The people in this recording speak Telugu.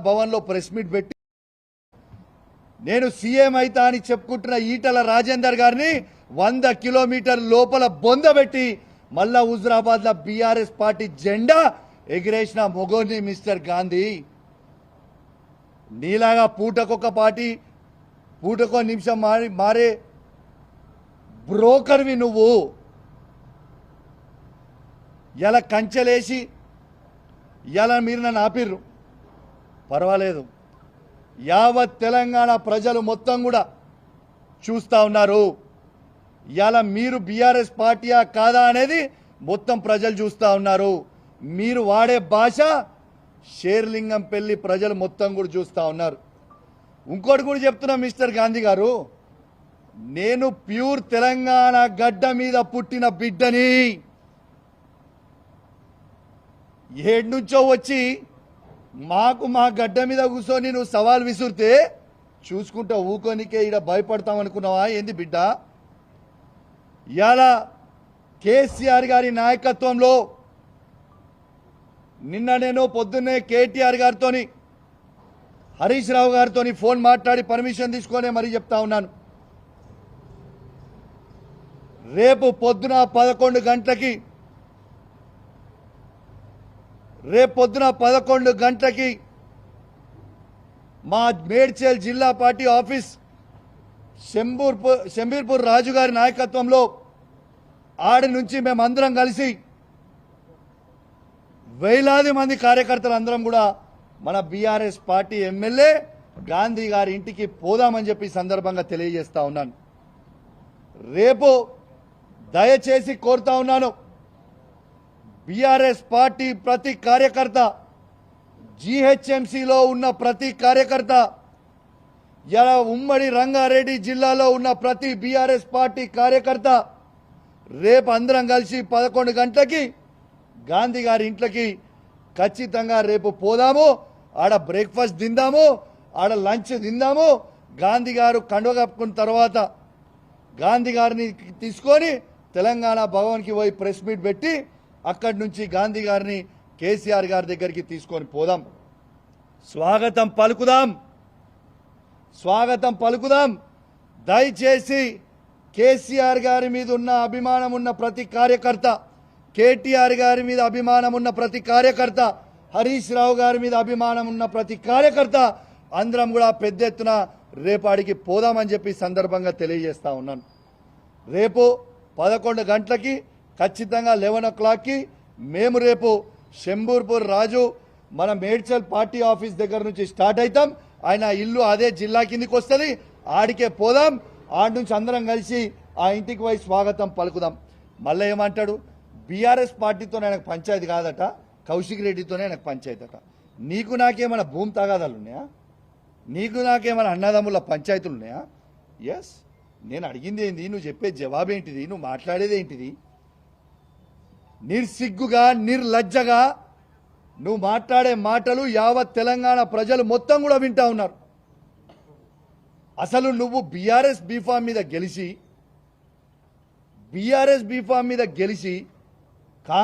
భవన్లో ప్రెస్ మీట్ పెట్టి నేను సీఎం అయితా అని చెప్పుకుంటున్న ఈటల రాజేందర్ గారిని 100 కిలోమీటర్ లోపల బొందబెట్టి మళ్ళా హుజురాబాద్లో బీఆర్ఎస్ పార్టీ జెండా ఎగిరేసిన మొగోని మిస్టర్ గాంధీ. నీలాగా పూటకొక పార్టీ పూటకో నిమిషం మారే బ్రోకర్వి నువ్వు. ఇలా కంచెలేసి ఇలా మీరు నన్ను ఆపిర్రు, పర్వాలేదు. యావత్ తెలంగాణ ప్రజలు మొత్తం కూడా చూస్తూ ఉన్నారు. ఇలా మీరు బీఆర్ఎస్ పార్టీయా కాదా అనేది మొత్తం ప్రజలు చూస్తూ ఉన్నారు. మీరు వాడే భాష షేర్లింగంపల్లి ప్రజలు మొత్తం కూడా చూస్తూ ఉన్నారు. ఇంకోటి కూడా చెప్తున్నా మిస్టర్ గాంధీ గారు, నేను ప్యూర్ తెలంగాణ గడ్డ మీద పుట్టిన బిడ్డని. ఏడు నుంచో వచ్చి మా గడ్డ మీద కూర్చొని నువ్వు సవాల్ విసురితే చూసుకుంటా ఊకోనికే ఇక్కడ భయపడతాం అనుకున్నావా ఏంది బిడ్డ? ఇవాళ కేసీఆర్ గారి నాయకత్వంలో నిన్న నేను పొద్దున్నే కేటీఆర్ గారితో హరీష్ రావు గారితో ఫోన్ మాట్లాడి పర్మిషన్ తీసుకొనే మరీ చెప్తా ఉన్నాను. రేపు పొద్దున 11 గంటలకి మా మేడ్చల్ జిల్లా పార్టీ ఆఫీస్ శంబీర్పూర్ రాజు గారి నాయకత్వంలో ఆడి నుంచి మేమందరం కలిసి వేలాది మంది కార్యకర్తలు అందరం కూడా మన బీఆర్ఎస్ పార్టీ ఎమ్మెల్యే గాంధీ గారి ఇంటికి పోదామని చెప్పి సందర్భంగా తెలియజేస్తా ఉన్నాను. రేపు దయచేసి కోరుతా ఉన్నాను, బీఆర్ఎస్ పార్టీ ప్రతి కార్యకర్త, జీహెచ్ఎంసీలో ఉన్న ప్రతి కార్యకర్త, ఇలా ఉమ్మడి రంగారెడ్డి జిల్లాలో ఉన్న ప్రతి బీఆర్ఎస్ పార్టీ కార్యకర్త రేపు అందరం కలిసి 11 గంటలకి గాంధీ గారి ఇంట్లోకి ఖచ్చితంగా రేపు పోదాము. ఆడ బ్రేక్ఫాస్ట్ తిందాము, ఆడ లంచ్ తిందాము. గాంధీ గారు కండువ కప్పుకున్న తర్వాత గాంధీ గారిని తీసుకొని తెలంగాణ భవన్కి పోయి ప్రెస్ మీట్ పెట్టి అక్కడి నుంచి గాంధీ గారిని కేసీఆర్ గారి దగ్గరికి తీసుకొని పోదాం. స్వాగతం పలుకుదాం. దయచేసి కేసీఆర్ గారి మీద ఉన్న అభిమానం ఉన్న ప్రతి కార్యకర్త, కేటీఆర్ గారి మీద అభిమానం ఉన్న ప్రతి కార్యకర్త, హరీష్ రావు గారి మీద అభిమానం ఉన్న ప్రతి కార్యకర్త అందరం కూడా పెద్ద ఎత్తున రేపాడికి పోదామని చెప్పి సందర్భంగా తెలియజేస్తా ఉన్నాను. రేపు 11 గంటలకి ఖచ్చితంగా 11 o'clockకి మేము రేపు శంబూర్పూర్ రాజు మన మేడ్చల్ పార్టీ ఆఫీస్ దగ్గర నుంచి స్టార్ట్ అవుతాం. ఆయన ఇల్లు అదే జిల్లా కిందికి వస్తుంది, ఆడికే పోదాం. ఆడి నుంచి అందరం కలిసి ఆ ఇంటికి పోయి స్వాగతం పలుకుదాం. మళ్ళీ ఏమంటాడు, బీఆర్ఎస్ పార్టీతో ఆయనకు పంచాయతీ కాదట, కౌశిక్ రెడ్డితోనే ఆయనకు పంచాయతీ అట. నీకు నాకేమైనా భూమి తగాదాలు ఉన్నాయా? నీకు నాకేమైనా అన్నదమ్ముల పంచాయతీలు ఉన్నాయా? ఎస్, నేను అడిగింది ఏంది, నువ్వు చెప్పే జవాబేంటిది, నువ్వు మాట్లాడేది ఏంటిది? నిర్సిగ్గుగా నిర్లజ్జగా నువ్వు మాట్లాడే మాటలు యావత్ తెలంగాణ ప్రజలు మొత్తం కూడా వింటా ఉన్నారు. అసలు నువ్వు బీఆర్ఎస్ బీఫామ్ మీద గెలిచి కాంగ్రెస్